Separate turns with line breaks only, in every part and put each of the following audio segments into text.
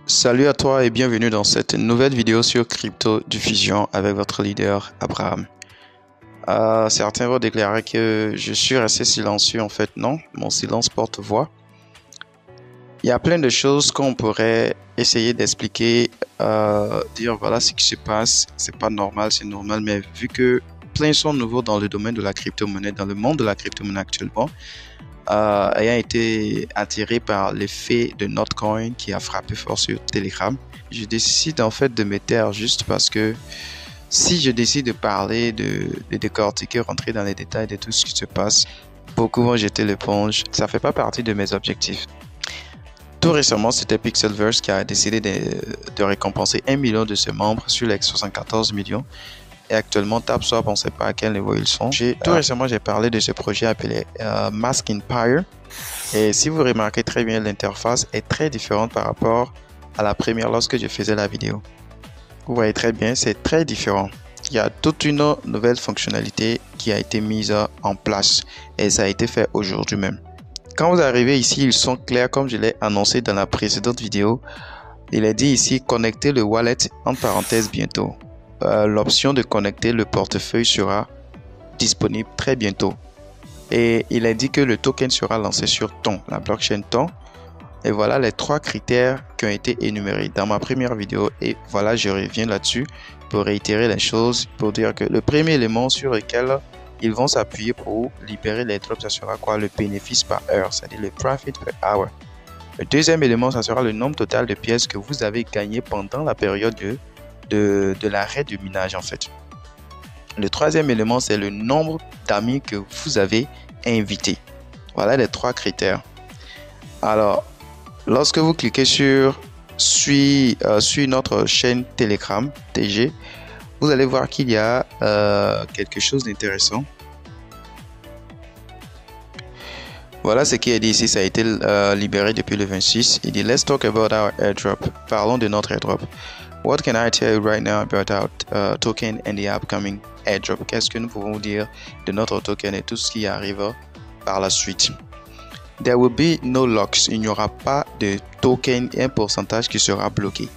Salut à toi et bienvenue dans cette nouvelle vidéo sur Crypto Diffusion avec votre leader Abraham. Certains vont déclarer que je suis resté silencieux. En fait, non, mon silence porte voix. Il y a plein de choses qu'on pourrait essayer d'expliquer, dire voilà ce qui se passe, c'est pas normal, c'est normal, mais vu que plein sont nouveaux dans le domaine de la crypto-monnaie, dans le monde de la crypto-monnaie actuellement, ayant été attiré par l'effet de Notcoin qui a frappé fort sur Telegram, je décide en fait de me taire juste parce que si je décide de parler, de décortiquer, rentrer dans les détails de tout ce qui se passe, beaucoup vont jeter l'éponge. Ça fait pas partie de mes objectifs. Tout récemment, c'était Pixelverse qui a décidé de récompenser 1 million de ses membres sur les 74 millions. Et actuellement, TapSwap, on ne sait pas à quel niveau ils sont. Tout récemment, j'ai parlé de ce projet appelé Mask Empire. Et si vous remarquez très bien, l'interface est très différente par rapport à la première lorsque je faisais la vidéo. Vous voyez très bien, c'est très différent. Il y a toute une nouvelle fonctionnalité qui a été mise en place et ça a été fait aujourd'hui même. Quand vous arrivez ici, ils sont clairs comme je l'ai annoncé dans la précédente vidéo. Il est dit ici, connecter le wallet, entre parenthèses, bientôt. L'option de connecter le portefeuille sera disponible très bientôt. Et il est dit que le token sera lancé sur Ton, la blockchain Ton. Et voilà les 3 critères qui ont été énumérés dans ma première vidéo. Et voilà, je reviens là-dessus pour réitérer les choses, pour dire que le premier élément sur lequel ils vont s'appuyer pour libérer les drops, ça sera quoi? Le bénéfice par heure, c'est-à-dire le profit per hour. Le deuxième élément, ça sera le nombre total de pièces que vous avez gagné pendant la période de l'arrêt du minage en fait. Le troisième élément, c'est le nombre d'amis que vous avez invités. Voilà les 3 critères. Alors, lorsque vous cliquez sur notre chaîne Telegram TG, vous allez voir qu'il y a quelque chose d'intéressant. Voilà ce qui est dit ici, ça a été libéré depuis le 26. Il dit, let's talk about our airdrop. Parlons de notre airdrop. What can I tell you right now about our token and the upcoming airdrop? Qu'est-ce que nous pouvons dire de notre token et tout ce qui arrive par la suite? There will be no locks. Il n'y aura pas de token et un pourcentage qui sera bloqué.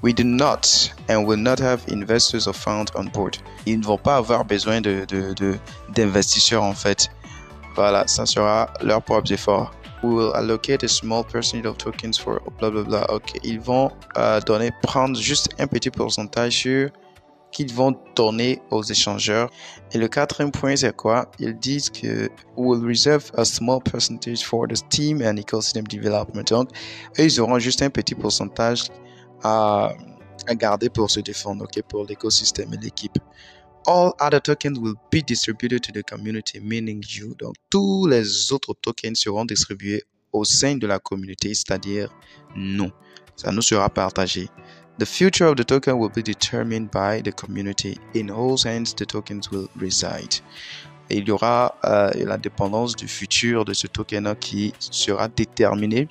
We do not and will not have investors or funds on board. Ils ne vont pas avoir besoin d'investisseurs en fait. Voilà, ça sera leur propre effort. We will allocate a small percentage of tokens for blah blah blah. Ok, ils vont prendre juste un petit pourcentage sur qu'ils vont donner aux échangeurs. Et le quatrième point, c'est quoi? Ils disent que we will reserve a small percentage for the team and ecosystem development. Donc, eux, ils auront juste un petit pourcentage à garder pour se défendre, ok, pour l'écosystème et l'équipe. All other tokens will be distributed to the community, meaning you. Donc, tous les autres tokens seront distribués au sein de la communauté, c'est-à-dire nous. Ça nous sera partagé. The future of the token will be determined by the community. In whose hands the tokens will reside. Et il y aura la dépendance du futur de ce token qui sera déterminé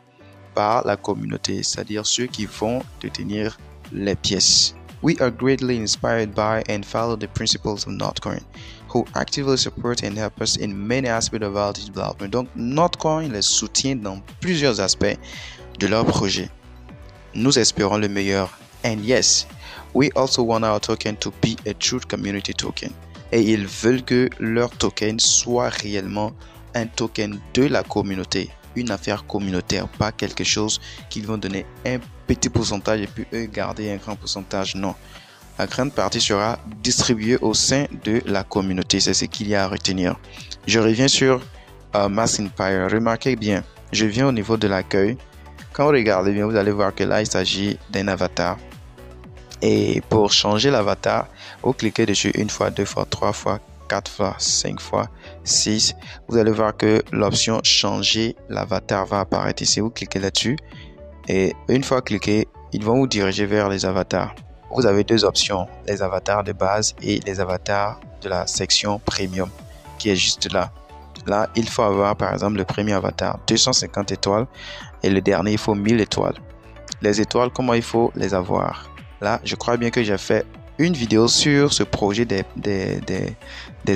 par la communauté, c'est-à-dire ceux qui vont détenir les pièces. We are greatly inspired by and follow the principles of Notcoin, who actively support and help us in many aspects of our development. Donc, Notcoin les soutient dans plusieurs aspects de leur projet. Nous espérons le meilleur. And yes, we also want our token to be a true community token. Et ils veulent que leur token soit réellement un token de la communauté, une affaire communautaire, pas quelque chose qu'ils vont donner un petit pourcentage et puis eux garder un grand pourcentage. Non, la grande partie sera distribuée au sein de la communauté. C'est ce qu'il y a à retenir. Je reviens sur Mask Empire. Remarquez bien, je viens au niveau de l'accueil. Quand vous regardez bien, vous allez voir que là, il s'agit d'un avatar. Et pour changer l'avatar, vous cliquez dessus une fois, 2 fois, 3 fois, 4 fois, 5 fois, 6. Vous allez voir que l'option changer l'avatar va apparaître ici. Vous cliquez là-dessus. Et une fois cliqué, ils vont vous diriger vers les avatars. Vous avez 2 options, les avatars de base et les avatars de la section premium qui est juste là. Là, il faut avoir par exemple le premier avatar 250 étoiles et le dernier il faut 1000 étoiles. Les étoiles, comment il faut les avoir? Là, je crois bien que j'ai fait une vidéo sur ce projet des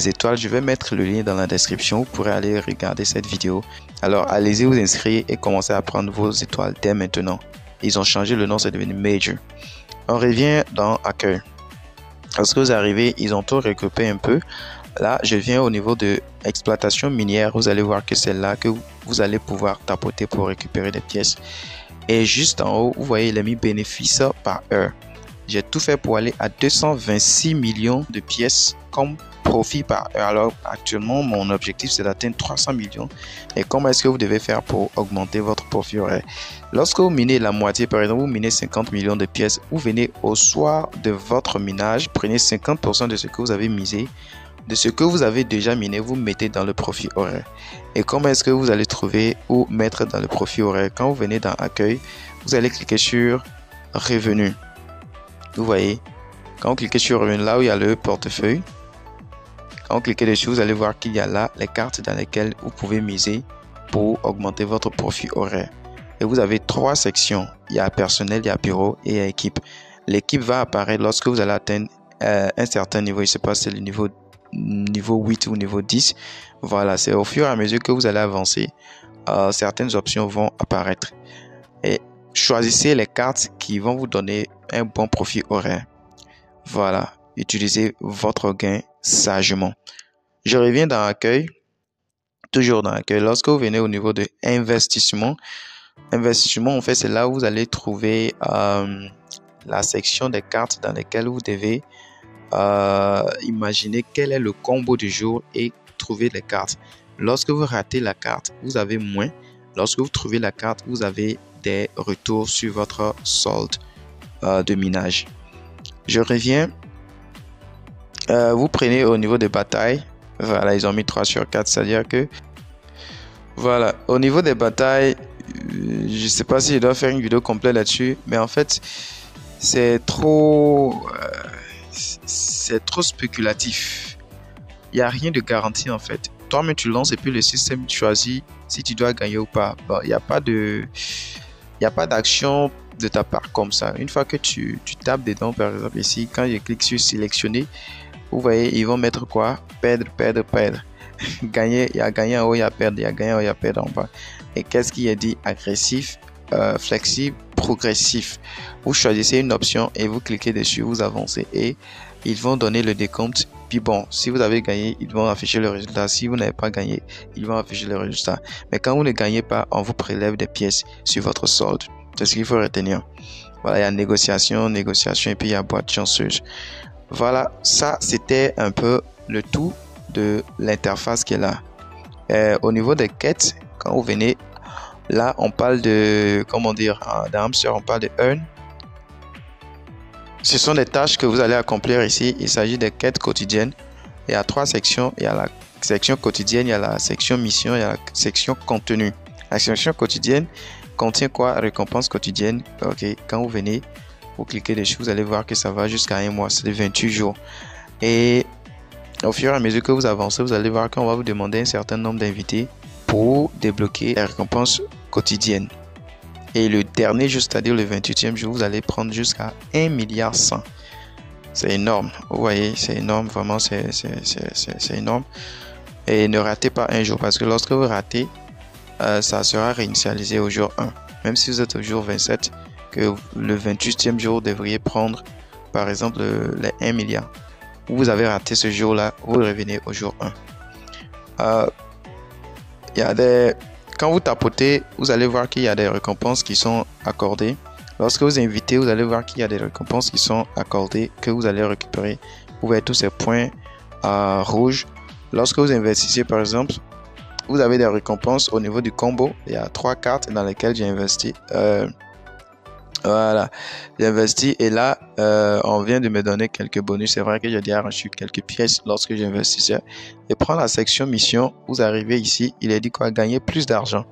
étoiles. Je vais mettre le lien dans la description. Vous pourrez aller regarder cette vidéo. Alors, allez-y vous inscrire et commencer à prendre vos étoiles dès maintenant. Ils ont changé le nom, c'est devenu Major. On revient dans Accueil. Lorsque vous arrivez, ils ont tout regroupé un peu. Là, je viens au niveau de exploitation minière. Vous allez voir que c'est là que vous allez pouvoir tapoter pour récupérer des pièces. Et juste en haut, vous voyez, il a mis bénéfice par heure. J'ai tout fait pour aller à 226 millions de pièces comme profit par heure. Alors, actuellement, mon objectif, c'est d'atteindre 300 millions. Et comment est-ce que vous devez faire pour augmenter votre profit horaire? Lorsque vous minez la moitié, par exemple, vous minez 50 millions de pièces, vous venez au soir de votre minage, prenez 50% de ce que vous avez misé, de ce que vous avez déjà miné, vous mettez dans le profit horaire. Et comment est-ce que vous allez trouver ou mettre dans le profit horaire? Quand vous venez dans Accueil, vous allez cliquer sur Revenus. Vous voyez, quand vous cliquez sur Revenus, là où il y a le portefeuille, quand vous cliquez dessus, vous allez voir qu'il y a là les cartes dans lesquelles vous pouvez miser pour augmenter votre profit horaire. Et vous avez 3 sections. Il y a personnel, il y a bureau et il y a équipe. L'équipe va apparaître lorsque vous allez atteindre un certain niveau. Je ne sais pas si c'est le niveau 8 ou niveau 10. Voilà, c'est au fur et à mesure que vous allez avancer, certaines options vont apparaître. Et choisissez les cartes qui vont vous donner un bon profit horaire. Voilà, utilisez votre gain sagement. Je reviens dans Accueil. Toujours dans Accueil. Lorsque vous venez au niveau de investissement, en fait, c'est là où vous allez trouver la section des cartes dans lesquelles vous devez imaginer quel est le combo du jour et trouver les cartes. Lorsque vous ratez la carte, vous avez moins. Lorsque vous trouvez la carte, vous avez des retours sur votre solde de minage. Je reviens. Vous prenez au niveau des batailles. Voilà, ils ont mis 3 sur 4, c'est-à-dire que voilà, au niveau des batailles, je sais pas si je dois faire une vidéo complète là-dessus, mais en fait, c'est trop spéculatif. Il n'y a rien de garanti en fait. Toi-même, tu lances et puis le système choisit si tu dois gagner ou pas. Bon, il n'y a pas d'action de ta part comme ça. Une fois que tu tapes dedans, par exemple ici, quand je clique sur sélectionner, vous voyez, ils vont mettre quoi? Perdre, perdre, perdre. Gagner, il y a gagner en haut, il y a perdre, il y a gagner en haut, il y a perdre en bas. Et qu'est-ce qui est dit? Agressif, flexible, progressif. Vous choisissez une option et vous cliquez dessus, vous avancez et ils vont donner le décompte. Puis bon, si vous avez gagné, ils vont afficher le résultat. Si vous n'avez pas gagné, ils vont afficher le résultat. Mais quand vous ne gagnez pas, on vous prélève des pièces sur votre solde. C'est ce qu'il faut retenir. Voilà, il y a négociation et puis il y a boîte chanceuse. Voilà, ça c'était un peu le tout de l'interface qui est là. Au niveau des quêtes, quand vous venez, là on parle de, comment dire, dans Hamster on parle de earn. Ce sont des tâches que vous allez accomplir ici. Il s'agit des quêtes quotidiennes. Il y a 3 sections. Il y a la section quotidienne, il y a la section mission, il y a la section contenu. La section quotidienne contient quoi? Récompense quotidienne. Ok, quand vous venez, vous cliquez dessus, vous allez voir que ça va jusqu'à 1 mois, c'est 28 jours. Et au fur et à mesure que vous avancez, vous allez voir qu'on va vous demander un certain nombre d'invités pour débloquer la récompense quotidienne. Et le dernier jour, c'est-à-dire le 28e jour, vous allez prendre jusqu'à 1,1 milliard. C'est énorme, vous voyez, c'est énorme, vraiment, c'est énorme. Et ne ratez pas un jour, parce que lorsque vous ratez, ça sera réinitialisé au jour 1. Même si vous êtes au jour 27, que le 28e jour, vous devriez prendre, par exemple, les 1 milliard. Vous avez raté ce jour-là, vous revenez au jour 1. Quand vous tapotez, vous allez voir qu'il y a des récompenses qui sont accordées. Lorsque vous invitez, vous allez voir qu'il y a des récompenses qui sont accordées, que vous allez récupérer. Vous voyez tous ces points rouges. Lorsque vous investissez, par exemple, vous avez des récompenses au niveau du combo. Il y a 3 cartes dans lesquelles j'ai investi. Voilà, j'ai investi et là, on vient de me donner quelques bonus. C'est vrai que j'ai déjà reçu quelques pièces lorsque j'investissais. Et prendre la section mission, vous arrivez ici, il est dit quoi? Gagner plus d'argent.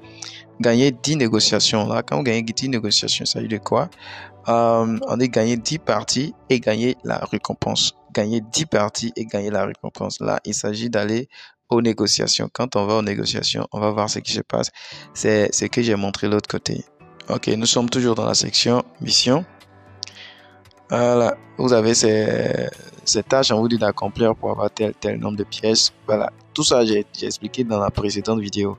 Gagner 10 négociations. Là, quand vous gagnez 10 négociations, ça veut dire quoi? On dit gagner 10 parties et gagner la récompense. Gagner 10 parties et gagner la récompense. Là, il s'agit d'aller aux négociations. Quand on va aux négociations, on va voir ce qui se passe. C'est ce que j'ai montré de l'autre côté. Ok, nous sommes toujours dans la section mission. Voilà, vous avez ces tâches, on vous dit d'accomplir pour avoir tel nombre de pièces. Voilà, tout ça j'ai expliqué dans la précédente vidéo.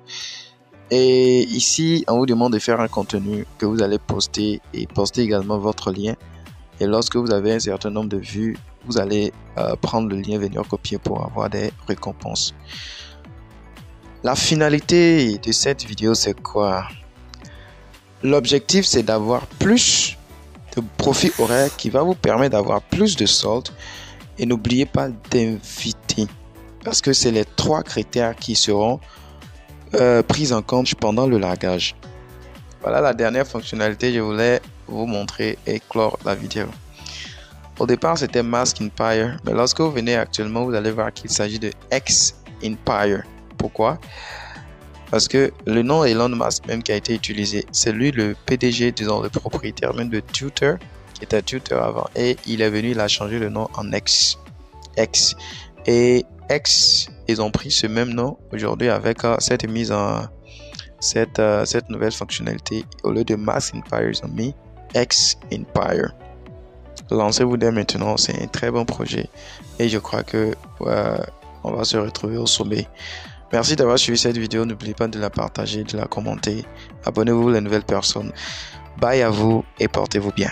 Et ici, on vous demande de faire un contenu que vous allez poster et poster également votre lien. Et lorsque vous avez un certain nombre de vues, vous allez prendre le lien, venir copier pour avoir des récompenses. La finalité de cette vidéo, c'est quoi? L'objectif, c'est d'avoir plus de profit horaire qui va vous permettre d'avoir plus de soldes. Et n'oubliez pas d'inviter, parce que c'est les 3 critères qui seront pris en compte pendant le largage. Voilà la dernière fonctionnalité que je voulais vous montrer et clore la vidéo. Au départ, c'était Mask Empire, mais lorsque vous venez actuellement, vous allez voir qu'il s'agit de X Empire. Pourquoi? Parce que le nom Elon Musk même qui a été utilisé, c'est lui le PDG, disons le propriétaire même de Twitter, qui était Twitter avant, et il est venu, il a changé le nom en X. Et X, ils ont pris ce même nom aujourd'hui avec cette mise en cette nouvelle fonctionnalité. Au lieu de Mask Empire, ils ont mis X Empire. Lancez-vous dès maintenant, c'est un très bon projet et je crois que on va se retrouver au sommet. Merci d'avoir suivi cette vidéo, n'oubliez pas de la partager, de la commenter, abonnez-vous les nouvelles personnes. Bye à vous et portez-vous bien.